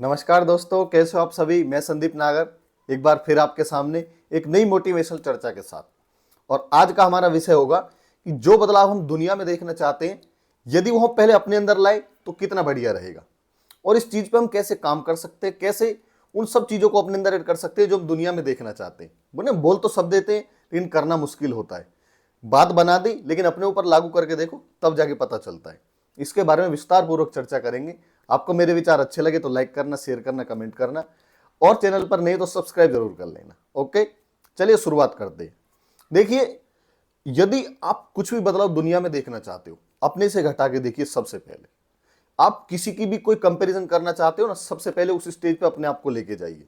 नमस्कार दोस्तों, कैसे हो आप सभी। मैं संदीप नागर एक बार फिर आपके सामने एक नई मोटिवेशनल चर्चा के साथ। और आज का हमारा विषय होगा कि जो बदलाव हम दुनिया में देखना चाहते हैं, यदि वो हम पहले अपने अंदर लाए तो कितना बढ़िया रहेगा। और इस चीज पे हम कैसे काम कर सकते हैं, कैसे उन सब चीजों को अपने अंदर ऐड कर सकते हैं जो हम दुनिया में देखना चाहते हैं। बोले बोल तो सब देते हैं लेकिन करना मुश्किल होता है। बात बना दी लेकिन अपने ऊपर लागू करके देखो, तब जाके पता चलता है। इसके बारे में विस्तार पूर्वक चर्चा करेंगे। आपको मेरे विचार अच्छे लगे तो लाइक करना, शेयर करना, कमेंट करना, और चैनल पर नहीं तो सब्सक्राइब जरूर कर लेना। ओके, चलिए शुरुआत करते हैं। देखिए, यदि आप कुछ भी बदलाव दुनिया में देखना चाहते हो, अपने से घटा के देखिए। सबसे पहले आप किसी की भी कोई कंपैरिजन करना चाहते हो ना, सबसे पहले उस स्टेज पे अपने आप को लेके जाइए।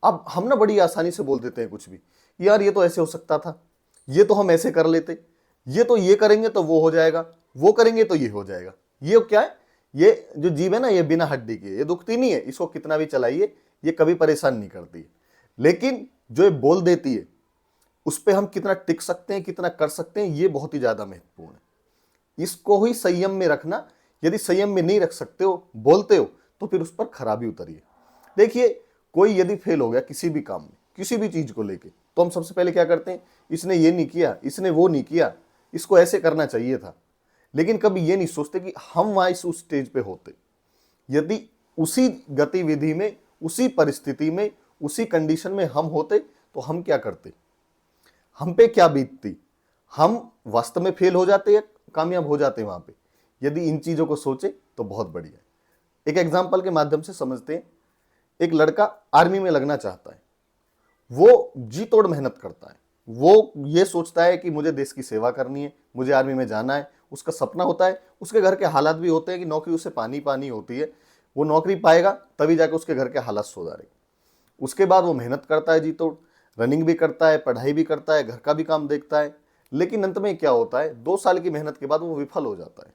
अब हम ना बड़ी आसानी से बोल देते हैं कुछ भी, यार ये तो ऐसे हो सकता था, ये तो हम ऐसे कर लेते, ये तो ये करेंगे तो वो हो जाएगा, वो करेंगे तो ये हो जाएगा। ये क्या है? ये जो जीव है ना, ये बिना हड्डी के, ये दुखती नहीं है, इसको कितना भी चलाइए ये कभी परेशान नहीं करती है। लेकिन जो ये बोल देती है, उस पर हम कितना टिक सकते हैं, कितना कर सकते हैं, ये बहुत ही ज्यादा महत्वपूर्ण है। इसको ही संयम में रखना। यदि संयम में नहीं रख सकते हो, बोलते हो, तो फिर उस पर खराबी उतरिए। देखिए, कोई यदि फेल हो गया किसी भी काम में, किसी भी चीज को लेके, तो हम सबसे पहले क्या करते हैं? इसने ये नहीं किया, इसने वो नहीं किया, इसको ऐसे करना चाहिए था। लेकिन कभी ये नहीं सोचते कि हम वहां इस उस स्टेज पे होते, यदि उसी गतिविधि में, उसी परिस्थिति में, उसी कंडीशन में हम होते, तो हम क्या करते, हम पे क्या बीतती, हम वास्तव में फेल हो जाते या कामयाब हो जाते वहां पे। यदि इन चीजों को सोचे तो बहुत बढ़िया है। एक एग्जाम्पल के माध्यम से समझते हैं। एक लड़का आर्मी में लगना चाहता है, वो जी तोड़ मेहनत करता है, वो ये सोचता है कि मुझे देश की सेवा करनी है, मुझे आर्मी में जाना है, उसका सपना होता है। उसके घर के हालात भी होते हैं कि नौकरी उसे पानी पानी होती है, वो नौकरी पाएगा तभी जाके उसके घर के हालात सुधरेंगे। उसके बाद वो मेहनत करता है जी तोड़, रनिंग भी करता है, पढ़ाई भी करता है, घर का भी काम देखता है। लेकिन अंत में क्या होता है? 2 साल की मेहनत के बाद वो विफल हो जाता है,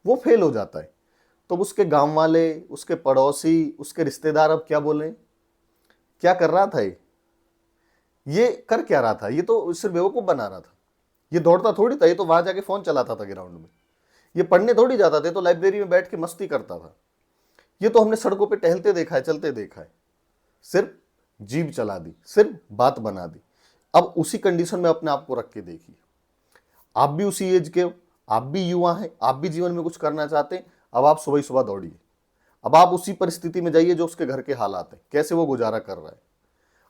वो फेल हो जाता है। तो उसके गांव वाले, उसके पड़ोसी, उसके रिश्तेदार अब क्या बोले, क्या कर रहा था ये कर क्या रहा था, ये तो सिर्फ बेवकूफ बना रहा था, ये दौड़ता थोड़ी था, ये तो वहां जाके फोन चलाता था ग्राउंड में, ये पढ़ने थोड़ी जाता था, तो लाइब्रेरी में बैठ के मस्ती करता था, ये तो हमने सड़कों पे टहलते देखा है, चलते देखा है। सिर्फ जीभ चला दी, सिर्फ बात बना दी। अब उसी कंडीशन में अपने आप को रख के देखिए। आप भी उसी एज के हो, आप भी युवा हैं, आप भी जीवन में कुछ करना चाहते हैं। अब आप सुबह सुबह दौड़िए। अब आप उसी परिस्थिति में जाइए जो उसके घर के हालात हैं, कैसे वो गुजारा कर रहा है।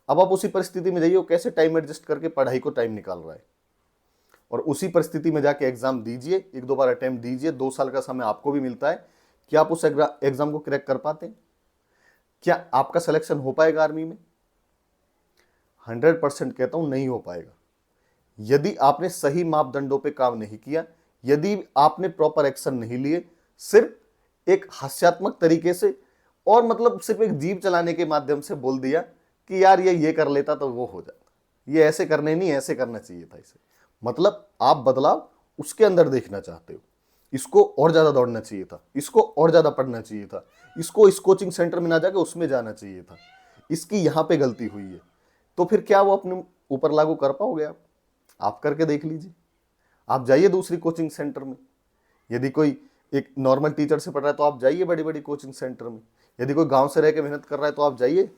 अब आप उसी परिस्थिति में जाइए, वो कैसे टाइम एडजस्ट करके पढ़ाई को टाइम निकाल रहा है। और उसी परिस्थिति में जाके एग्जाम दीजिए, 1-2 बार अटेम्प्ट दीजिए। 2 साल का समय आपको भी मिलता है कि आप उस एग्जाम को क्रैक कर पाते हैं। क्या आपका सिलेक्शन हो पाएगा आर्मी में? 100% कहता हूं नहीं हो पाएगा। यदि आपने सही मापदंडों पे काम नहीं किया, यदि आपने प्रॉपर एक्शन नहीं लिए, सिर्फ एक हास्यात्मक तरीके से, और मतलब सिर्फ एक जीभ चलाने के माध्यम से बोल दिया कि यार ये कर लेता तो वो हो जाता, ये ऐसे करने नहीं, ऐसे करना चाहिए था इसे, मतलब आप बदलाव उसके अंदर देखना चाहते हो। इसको और ज्यादा दौड़ना चाहिए था, इसको और ज्यादा पढ़ना चाहिए था, इसको इस कोचिंग सेंटर में ना जाके उसमें जाना चाहिए था, इसकी यहां पे गलती हुई है। तो फिर क्या वो अपने ऊपर लागू कर पाओगे आप करके देख लीजिए। आप जाइए दूसरी कोचिंग सेंटर में। यदि कोई एक नॉर्मल टीचर से पढ़ रहा है तो आप जाइए बड़ी बड़ी कोचिंग सेंटर में। यदि कोई गांव से रह के मेहनत कर रहा है तो आप जाइए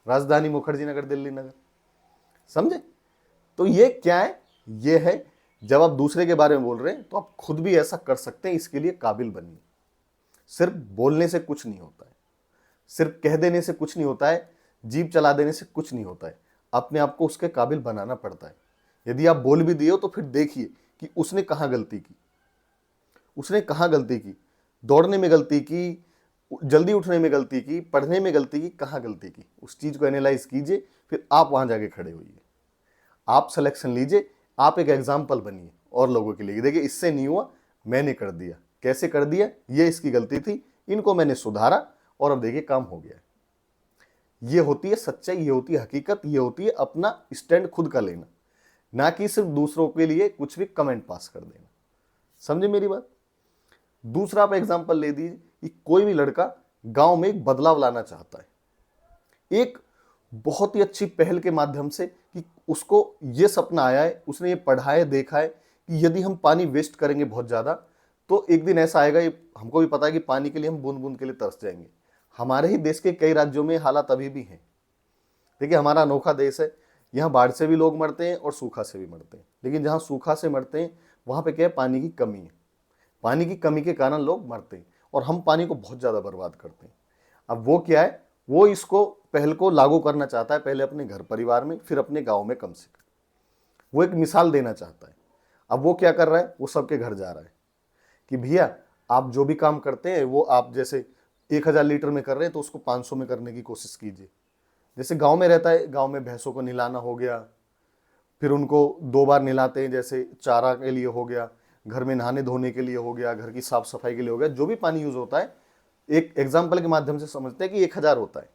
राजधानी, मुखर्जी नगर, दिल्ली नगर। समझे? तो ये क्या है? ये है, जब आप दूसरे के बारे में बोल रहे हैं तो आप खुद भी ऐसा कर सकते हैं। इसके लिए काबिल बनिए। सिर्फ बोलने से कुछ नहीं होता है, सिर्फ कह देने से कुछ नहीं होता है, जीभ चला देने से कुछ नहीं होता है। अपने आप को उसके काबिल बनाना पड़ता है। यदि आप बोल भी दिए हो तो फिर देखिए कि उसने कहां गलती की, उसने कहां गलती की, दौड़ने में गलती की, जल्दी उठने में गलती की, पढ़ने में गलती की, कहां गलती की, उस चीज को एनालाइज कीजिए। फिर आप वहां जाके खड़े होइए, आप सिलेक्शन लीजिए, आप एक एग्जाम्पल बनिए और लोगों के लिए। देखिए, इससे नहीं हुआ, मैंने कर दिया, कैसे कर दिया, ये इसकी गलती थी, इनको मैंने सुधारा और अब देखिए काम हो गया। ये होती है सच्चाई, ये होती है हकीकत, ये होती है अपना स्टैंड खुद का लेना, ना कि सिर्फ दूसरों के लिए कुछ भी कमेंट पास कर देना। समझे मेरी बात? दूसरा आप एग्जाम्पल ले दीजिए कि कोई भी लड़का गांव में एक बदलाव लाना चाहता है, एक बहुत ही अच्छी पहल के माध्यम से, कि उसको ये सपना आया है, उसने ये पढ़ा है, देखा है कि यदि हम पानी वेस्ट करेंगे बहुत ज्यादा तो एक दिन ऐसा आएगा, ये हमको भी पता है कि पानी के लिए हम बूंद बूंद के लिए तरस जाएंगे। हमारे ही देश के कई राज्यों में हालात अभी भी हैं। देखिए, हमारा अनोखा देश है, यहाँ बाढ़ से भी लोग मरते हैं और सूखा से भी मरते हैं, लेकिन जहाँ सूखा से मरते हैं वहाँ पे क्या है, पानी की कमी है। पानी की कमी के कारण लोग मरते हैं और हम पानी को बहुत ज़्यादा बर्बाद करते हैं। अब वो क्या है, वो इसको पहल को लागू करना चाहता है, पहले अपने घर परिवार में, फिर अपने गाँव में कम से कम। वो एक मिसाल देना चाहता है। अब वो क्या कर रहा है, वो सबके घर जा रहा है कि भैया आप जो भी काम करते हैं वो आप जैसे 1000 लीटर में कर रहे हैं तो उसको 500 में करने की कोशिश कीजिए। जैसे गांव में रहता है, गांव में भैंसों को निलाना हो गया, फिर उनको 2 बार निलाते हैं, जैसे चारा के लिए हो गया, घर में नहाने धोने के लिए हो गया, घर की साफ सफाई के लिए हो गया, जो भी पानी यूज होता है, एक एग्जाम्पल के माध्यम से समझते हैं कि 1000 होता है,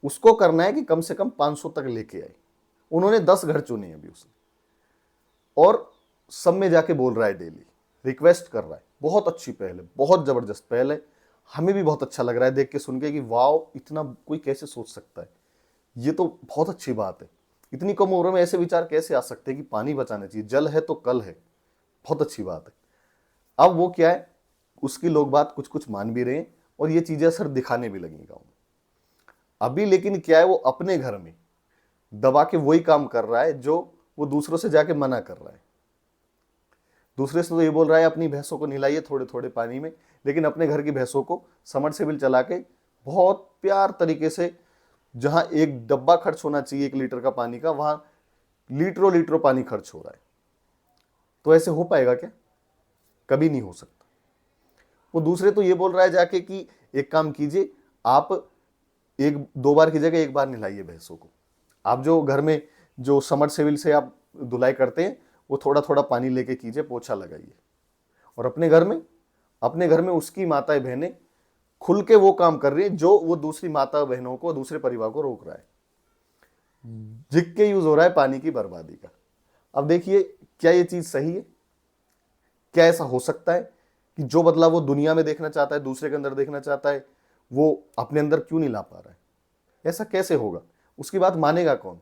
उसको करना है कि कम से कम 500 तक लेके आए। उन्होंने 10 घर चुने अभी उसने, और सब में जाके बोल रहा है, डेली रिक्वेस्ट कर रहा है। बहुत अच्छी पहल है, बहुत जबरदस्त पहल है। हमें भी बहुत अच्छा लग रहा है देख के सुन के कि वाह, इतना कोई कैसे सोच सकता है, ये तो बहुत अच्छी बात है। इतनी कम उम्र में ऐसे विचार कैसे आ सकते हैं कि पानी बचाना चाहिए, जल है तो कल है। बहुत अच्छी बात है। अब वो क्या है, उसकी लोग बात कुछ कुछ मान भी रहे हैं और ये चीजें असर दिखाने भी लगी गाँव में अभी। लेकिन क्या है, वो अपने घर में दबा के वही काम कर रहा है जो वो दूसरों से जाके मना कर रहा है। दूसरे से तो ये बोल रहा है अपनी भैंसों को नहलाइए थोड़े थोड़े पानी में, लेकिन अपने घर की भैंसों को समरसेबिल चला के बहुत प्यार तरीके से, जहां एक डब्बा खर्च होना चाहिए 1 लीटर का पानी का, वहां लीटरों लीटरों पानी खर्च हो रहा है। तो ऐसे हो पाएगा क्या? कभी नहीं हो सकता। वो दूसरे तो ये बोल रहा है जाके कि एक काम कीजिए, आप 1-2 बार की जगह 1 बार नहलाइए भैंसों को। आप जो घर में जो समरसेबिल से आप धुलाई करते हैं, वो थोड़ा थोड़ा पानी लेके कीजिए, पोछा लगाइए। और अपने घर में उसकी माताएं बहनें खुल के वो काम कर रही है जो वो दूसरी माता बहनों को, दूसरे परिवार को रोक रहा है, जिसके यूज हो रहा है पानी की बर्बादी का। अब देखिए, क्या ये चीज सही है? क्या ऐसा हो सकता है कि जो बदलाव वो दुनिया में देखना चाहता है, दूसरे के अंदर देखना चाहता है, वो अपने अंदर क्यों नहीं ला पा रहा है? ऐसा कैसे होगा? उसकी बात मानेगा कौन?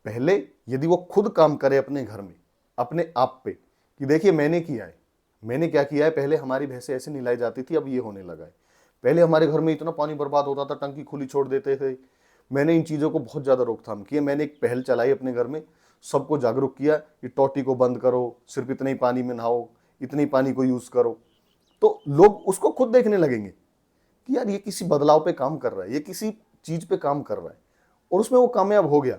पहले यदि वो खुद काम करे अपने घर में, अपने आप पे, कि देखिए मैंने किया है, मैंने क्या किया है, पहले हमारी भैंसें ऐसे नहलाई जाती थी, अब ये होने लगा है। पहले हमारे घर में इतना पानी बर्बाद होता था, टंकी खुली छोड़ देते थे। मैंने इन चीज़ों को बहुत ज़्यादा रोकथाम किया। मैंने एक पहल चलाई अपने घर में, सबको जागरूक किया कि टोटी को बंद करो, सिर्फ इतने ही पानी में नहाओ, इतने ही पानी को यूज़ करो। तो लोग उसको खुद देखने लगेंगे कि यार ये किसी बदलाव पे काम कर रहा है, ये किसी चीज़ पे काम कर रहा है, और उसमें वो कामयाब हो गया।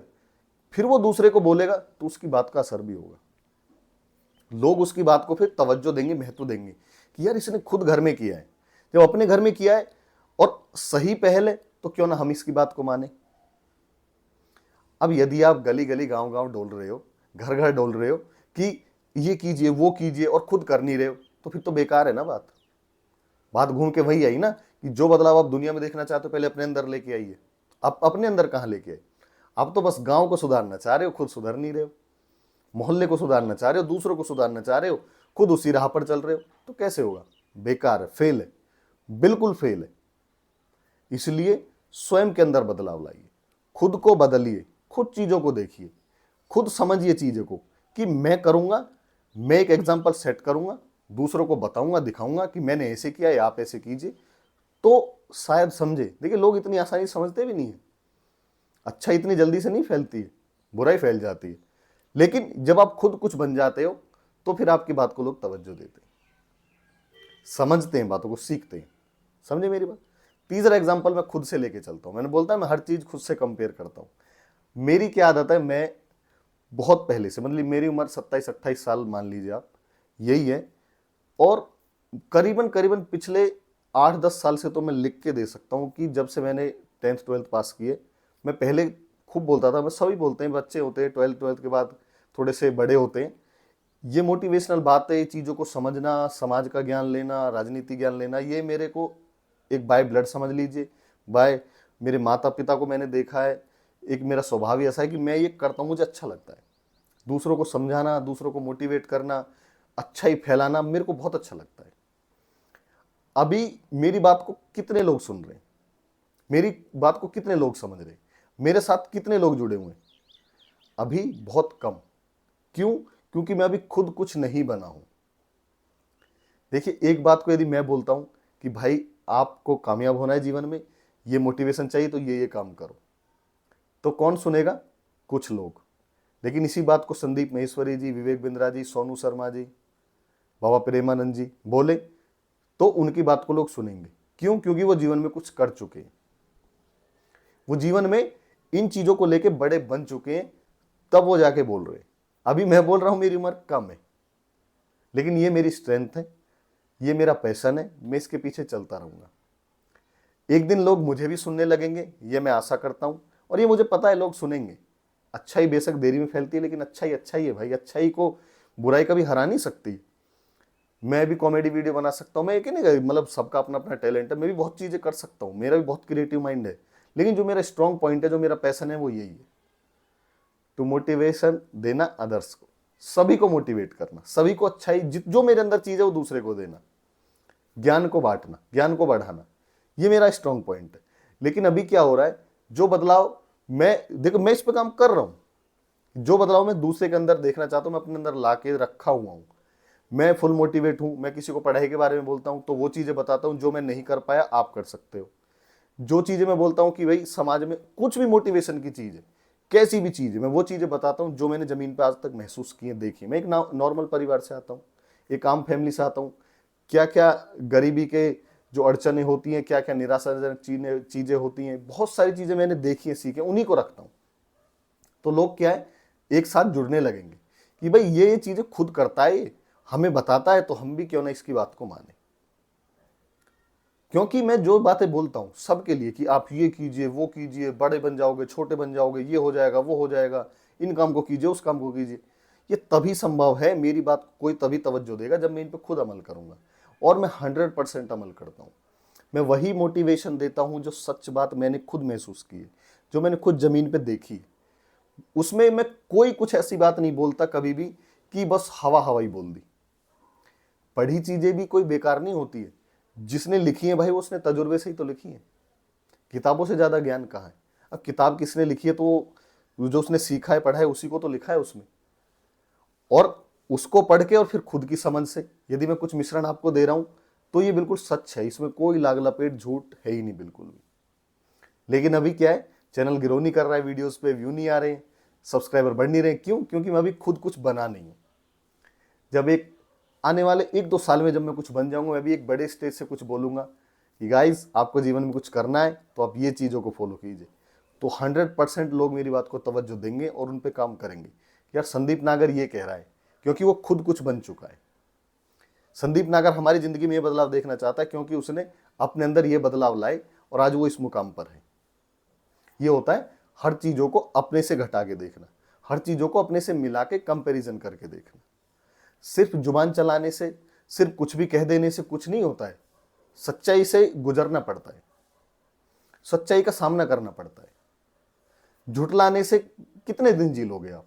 फिर वो दूसरे को बोलेगा तो उसकी बात का असर भी होगा। लोग उसकी बात को फिर तवज्जो देंगे, महत्व देंगे कि यार इसने खुद घर में किया है। जब अपने घर में किया है और सही पहल है, तो क्यों ना हम इसकी बात को माने। अब यदि आप गली गली गांव गांव डोल रहे हो, घर घर डोल रहे हो कि ये कीजिए वो कीजिए, और खुद कर नहीं रहे हो, तो फिर तो बेकार है ना बात घूम के वही आई ना कि जो बदलाव आप दुनिया में देखना चाहते हो, पहले अपने अंदर लेके आइए। आप अपने अंदर कहाँ लेके आए? आप तो बस गांव को सुधारना चाह रहे हो, खुद सुधर नहीं रहे हो। मोहल्ले को सुधारना चाह रहे हो, दूसरों को सुधारना चाह रहे हो, खुद उसी राह पर चल रहे हो, तो कैसे होगा? बेकार है, फेल है, बिल्कुल फेल है। इसलिए स्वयं के अंदर बदलाव लाइए, खुद को बदलिए, खुद चीजों को देखिए, खुद समझिए चीजों को कि मैं करूंगा, मैं एक एग्जाम्पल सेट करूंगा, दूसरों को बताऊंगा, दिखाऊंगा कि मैंने ऐसे किया है, आप ऐसे कीजिए, तो शायद समझे। देखिए, लोग इतनी आसानी से समझते भी नहीं है। अच्छा इतनी जल्दी से नहीं फैलती है, बुराई फैल जाती है। लेकिन जब आप खुद कुछ बन जाते हो, तो फिर आपकी बात को लोग तवज्जो देते हैं, समझते हैं, बातों को सीखते हैं। समझे मेरी बात? तीसरा एग्जाम्पल मैं खुद से लेके चलता हूं। मैंने बोलता है मैं हर चीज खुद से कंपेयर करता हूं। मेरी क्या आदत है, मैं बहुत पहले से, मतलब मेरी उम्र 27-28 साल मान लीजिए आप, यही है, और करीबन करीबन पिछले 8-10 साल से तो मैं लिख के दे सकता हूं कि जब से मैंने 10th 12th पास किए, मैं पहले खूब बोलता था, मैं सभी बोलते हैं, बच्चे होते हैं 12th के बाद थोड़े से बड़े होते हैं, ये मोटिवेशनल बात है, चीज़ों को समझना, समाज का ज्ञान लेना, राजनीति ज्ञान लेना, ये मेरे को एक बाय ब्लड समझ लीजिए, बाय मेरे माता पिता को मैंने देखा है। एक मेरा स्वभाव ही ऐसा है कि मैं ये करता हूँ, मुझे अच्छा लगता है। दूसरों को समझाना, दूसरों को मोटिवेट करना, अच्छा ही फैलाना मेरे को बहुत अच्छा लगता है। अभी मेरी बात को कितने लोग सुन रहे हैं, मेरी बात को कितने लोग समझ रहे हैं, मेरे साथ कितने लोग जुड़े हुए हैं? अभी बहुत कम। क्यों? क्योंकि मैं अभी खुद कुछ नहीं बना हूं। देखिए, एक बात को यदि मैं बोलता हूं कि भाई आपको कामयाब होना है जीवन में, ये मोटिवेशन चाहिए तो ये काम करो। तो कौन सुनेगा? कुछ लोग। लेकिन इसी बात को संदीप महेश्वरी जी, विवेक बिंद्रा जी, सोनू शर्मा जी, बाबा प्रेमानंद जी बोले तो उनकी बात को लोग सुनेंगे। क्यों? क्योंकि वो जीवन में कुछ कर चुके हैं, वो जीवन में इन चीजों को लेके बड़े बन चुके हैं, तब वो जाके बोल रहे हैं। अभी मैं बोल रहा हूं, मेरी उम्र कम है, लेकिन ये मेरी स्ट्रेंथ है, ये मेरा पैशन है, मैं इसके पीछे चलता रहूंगा। एक दिन लोग मुझे भी सुनने लगेंगे, ये मैं आशा करता हूं, और ये मुझे पता है लोग सुनेंगे। अच्छाई बेशक देरी में फैलती है, लेकिन अच्छाई अच्छाई है भाई। अच्छाई को बुराई कभी हरा नहीं सकती। मैं भी कॉमेडी वीडियो बना सकता हूँ, मैं एक ही नहीं, मतलब सबका अपना अपना टैलेंट है, मैं भी बहुत चीजें कर सकता हूँ, मेरा भी बहुत क्रिएटिव माइंड है। लेकिन जो मेरा स्ट्रॉन्ग पॉइंट है, जो मेरा पैशन है, वो यही है, टू मोटिवेशन देना अदर्स को, सभी को मोटिवेट करना, सभी को अच्छाई जो मेरे अंदर चीज है वो दूसरे को देना, ज्ञान को बांटना, ज्ञान को बढ़ाना, ये मेरा स्ट्रॉन्ग पॉइंट है। लेकिन अभी क्या हो रहा है, जो बदलाव मैं इस पे काम कर रहा हूं, जो बदलाव मैं दूसरे के अंदर देखना चाहता हूं, मैं अपने अंदर ला के रखा हुआ हूं। मैं फुल मोटिवेट हूं, मैं किसी को पढ़ाई के बारे में बोलता हूं तो वो चीजें बताता हूं जो मैं नहीं कर पाया, आप कर सकते हो। जो चीजें मैं बोलता हूं कि भाई समाज में कुछ भी मोटिवेशन की चीज है, कैसी भी चीज है, मैं वो चीजें बताता हूं जो मैंने जमीन पे आज तक महसूस की है, देखी। मैं एक नॉर्मल परिवार से आता हूं, एक आम फैमिली से आता हूं। क्या क्या गरीबी के जो अड़चने होती हैं, क्या क्या निराशाजनक चीजें होती हैं, बहुत सारी चीजें मैंने देखी है, सीखी, उन्हीं को रखता हूं। तो लोग क्या है, एक साथ जुड़ने लगेंगे कि भाई ये चीजें खुद करता है, हमें बताता है, तो हम भी क्यों ना इसकी बात को माने। क्योंकि मैं जो बातें बोलता हूं सबके लिए कि आप ये कीजिए, वो कीजिए, बड़े बन जाओगे, छोटे बन जाओगे, ये हो जाएगा, वो हो जाएगा, इन काम को कीजिए, उस काम को कीजिए, ये तभी संभव है, मेरी बात कोई तभी तवज्जो देगा जब मैं इन पर खुद अमल करूंगा। और मैं 100% अमल करता हूँ। मैं वही मोटिवेशन देता हूं जो सच बात मैंने खुद महसूस की है, जो मैंने खुद जमीन पे देखी है। उसमें मैं कोई कुछ ऐसी बात नहीं बोलता कभी भी कि बस हवा हवाई बोल दी। पढ़ी चीजें भी कोई बेकार नहीं होती है, जिसने लिखी है भाई वो उसने तजुर्बे से ही तो लिखी है। किताबों से ज्यादा ज्ञान कहाँ है? अब किताब किसने लिखी है तो जो उसने सीखा है, पढ़ा है, उसी को तो लिखा है उसमें। और उसको पढ़ के और फिर खुद की समझ से यदि मैं कुछ मिश्रण आपको दे रहा हूं तो ये बिल्कुल सच है, इसमें कोई लाग लपेट झूठ है ही नहीं, बिल्कुल भी। लेकिन अभी क्या है, चैनल ग्रो नहीं कर रहा है, वीडियोस पे व्यू नहीं आ रहे हैं, सब्सक्राइबर बढ़ नहीं रहे। क्यों? क्योंकि मैं अभी खुद कुछ बना नहीं हूं। जब एक आने वाले 1-2 साल में जब मैं कुछ बन जाऊंगा, मैं भी एक बड़े स्टेज से कुछ बोलूंगा कि गाइज आपको जीवन में कुछ करना है तो आप ये चीज़ों को फॉलो कीजिए, तो 100% लोग मेरी बात को तवज्जो देंगे और उन पे काम करेंगे। यार संदीप नागर ये कह रहा है, क्योंकि वो खुद कुछ बन चुका है। संदीप नागर हमारी जिंदगी में ये बदलाव देखना चाहता है, क्योंकि उसने अपने अंदर ये बदलाव लाए और आज वो इस मुकाम पर है। ये होता है हर चीज़ों को अपने से घटा के देखना, हर चीज़ों को अपने से मिला के कंपेरिजन करके देखना। सिर्फ जुबान चलाने से, सिर्फ कुछ भी कह देने से कुछ नहीं होता है। सच्चाई से गुजरना पड़ता है, सच्चाई का सामना करना पड़ता है। झुठलाने से कितने दिन जी लोगे आप?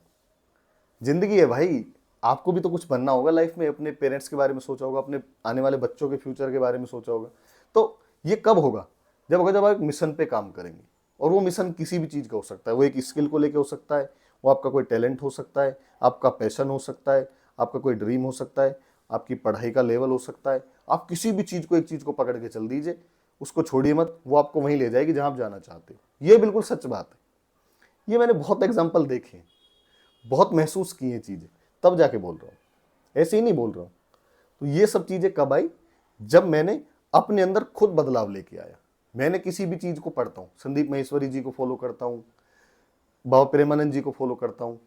जिंदगी है भाई, आपको भी तो कुछ बनना होगा लाइफ में। अपने पेरेंट्स के बारे में सोचा होगा, अपने आने वाले बच्चों के फ्यूचर के बारे में सोचा होगा। तो ये कब होगा? जब आप एक मिशन पे काम करेंगे। और वो मिशन किसी भी चीज़ का हो सकता है, वो एक स्किल को लेके हो सकता है, वो आपका कोई टैलेंट हो सकता है, आपका पैशन हो सकता है, आपका कोई ड्रीम हो सकता है, आपकी पढ़ाई का लेवल हो सकता है। आप किसी भी चीज़ को, एक चीज़ को पकड़ के चल दीजिए, उसको छोड़िए मत, वो आपको वहीं ले जाएगी जहाँ आप जाना चाहते हो। ये बिल्कुल सच बात है। ये मैंने बहुत एग्जाम्पल देखे हैं, बहुत महसूस की हैं चीज़ें, तब जाके बोल रहा हूँ, ऐसे ही नहीं बोल रहा हूँ। तो ये सब चीज़ें कब आई? जब मैंने अपने अंदर खुद बदलाव लेके आया। मैंने किसी भी चीज़ को पढ़ता हूँ, संदीप महेश्वरी जी को फॉलो करता हूँ, बाबा प्रेमानंद जी को फॉलो करता हूँ,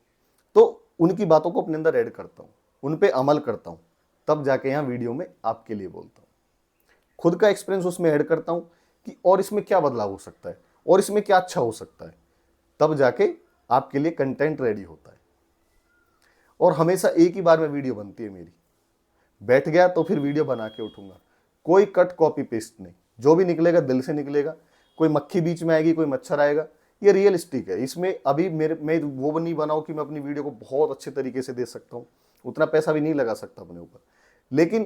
तो उनकी बातों को अपने अंदर ऐड करता हूँ, उन पे अमल करता हूँ, तब जाके यहाँ वीडियो में आपके लिए बोलता हूँ। खुद का एक्सपीरियंस उसमें ऐड करता हूँ कि और इसमें क्या बदलाव हो सकता है, और इसमें क्या अच्छा हो सकता है, तब जाके आपके लिए कंटेंट रेडी होता है। और हमेशा एक ही बार में वीडियो बनती है मेरी। बैठ गया तो फिर वीडियो बना के उठूंगा, कोई कट कॉपी पेस्ट नहीं, जो भी निकलेगा दिल से निकलेगा। कोई मक्खी बीच में आएगी, कोई मच्छर आएगा, ये रियलिस्टिक है। इसमें अभी मैं वो नहीं बनाऊं कि मैं अपनी वीडियो को बहुत अच्छे तरीके से दे सकता हूं, उतना पैसा भी नहीं लगा सकता अपने ऊपर। लेकिन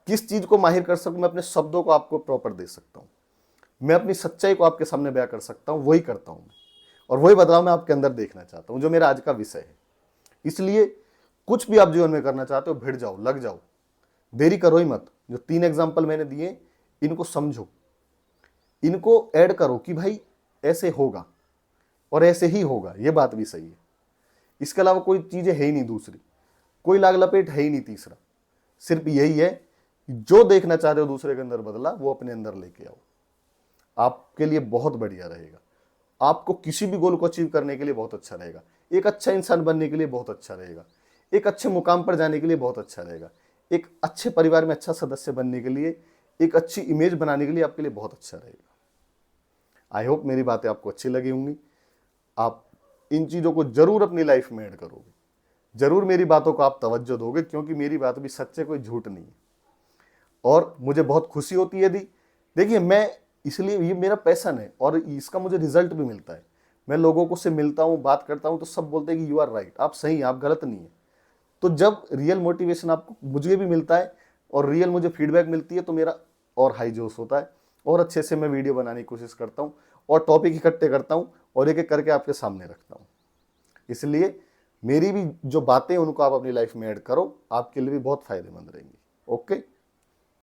किस चीज को माहिर कर सकूं, मैं अपने शब्दों को आपको प्रॉपर दे सकता हूं, मैं अपनी सच्चाई को आपके सामने बयां कर सकता हूं, वही करता हूं मैं। और वही बदलाव मैं आपके अंदर देखना चाहता हूं, जो मेरा आज का विषय है। इसलिए कुछ भी आप जीवन में करना चाहते हो, भिड़ जाओ, लग जाओ, देरी करो ही मत। जो 3 एग्जाम्पल मैंने दिए, इनको समझो, इनको ऐड करो कि भाई ऐसे होगा और ऐसे ही होगा, ये बात भी सही है। इसके अलावा कोई चीजें है ही नहीं दूसरी, कोई लाग लपेट है ही नहीं तीसरा। सिर्फ यही है कि जो देखना चाह रहे हो दूसरे के अंदर बदला, वो अपने अंदर लेके आओ। आपके लिए बहुत बढ़िया रहेगा, आपको किसी भी गोल को अचीव करने के लिए बहुत अच्छा रहेगा, एक अच्छा इंसान बनने के लिए बहुत अच्छा रहेगा, एक अच्छे मुकाम पर जाने के लिए बहुत अच्छा रहेगा, एक अच्छे परिवार में अच्छा सदस्य बनने के लिए, एक अच्छी इमेज बनाने के लिए आपके लिए बहुत अच्छा रहेगा। आई होप मेरी बातें आपको अच्छी लगी होंगी। आप इन चीज़ों को जरूर अपनी लाइफ में ऐड करोगे, जरूर मेरी बातों को आप तवज्जो दोगे, क्योंकि मेरी बात भी सच है, कोई झूठ नहीं है। और मुझे बहुत खुशी होती है यदि, देखिए मैं, इसलिए ये मेरा पैशन है और इसका मुझे रिजल्ट भी मिलता है। मैं लोगों को से मिलता हूँ, बात करता हूँ, तो सब बोलते हैं कि यू आर राइट, आप सही हैं, आप गलत नहीं है। तो जब रियल मोटिवेशन आपको, मुझे भी मिलता है और रियल मुझे फीडबैक मिलती है, तो मेरा और हाई जोश होता है और अच्छे से मैं वीडियो बनाने की कोशिश करता हूँ और टॉपिक इकट्ठे करता हूँ और एक एक करके आपके सामने रखता हूँ। इसलिए मेरी भी जो बातें हैं उनको आप अपनी लाइफ में ऐड करो, आपके लिए भी बहुत फायदेमंद रहेंगी। ओके।